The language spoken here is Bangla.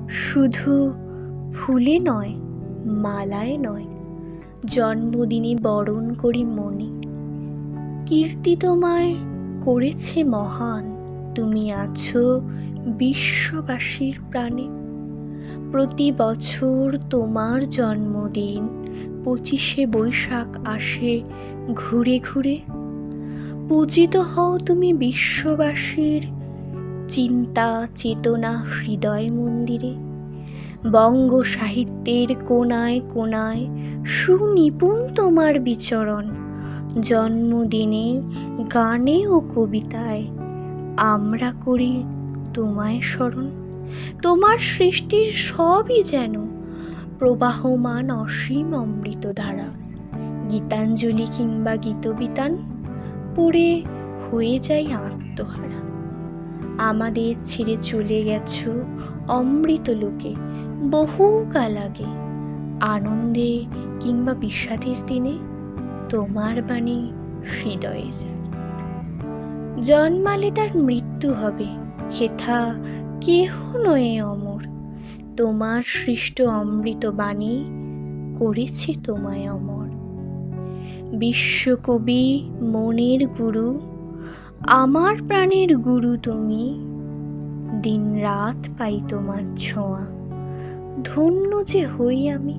শুধু ফুলে নয়, মালায় নয়, জন্মদিনে বরণ করি মনে। কীর্তি তোমায় করেছে মহান, তুমি আছো বিশ্ববাসীর প্রাণে। প্রতি বছর তোমার জন্মদিন 25শে বৈশাখ আসে ঘুরে ঘুরে। পূজিত হও তুমি বিশ্ববাসীর চিন্তা চেতনা হৃদয় মন্দিরে। বঙ্গ সাহিত্যের কোণায় কোণায় সুনিপুণ তোমার বিচরণ। জন্মদিনে গানে ও কবিতায় আমরা করি তোমায় স্মরণ। তোমার সৃষ্টির সবই যেন প্রবাহমান অসীম অমৃতধারা। গীতাঞ্জলি কিংবা গীতবিতান পড়ে হয়ে যাই আত্মহারা। আমাদের ছেড়ে চলে গেছো অমৃত লোকে বহুকাল আগে। আনন্দে কিংবা বিষাদের দিনে তোমার বাণী হৃদয়ে যায়। জন্মালে তার মৃত্যু হবে, হেথা কেহ নয়ে অমর। তোমার সৃষ্ট অমৃত বাণী করেছে তোমায় অমর। বিশ্বকবি মনের গুরু, আমার প্রাণের গুরু তুমি। দিন রাত পাই তোমার ছোঁয়া, ধন্য যে হই আমি।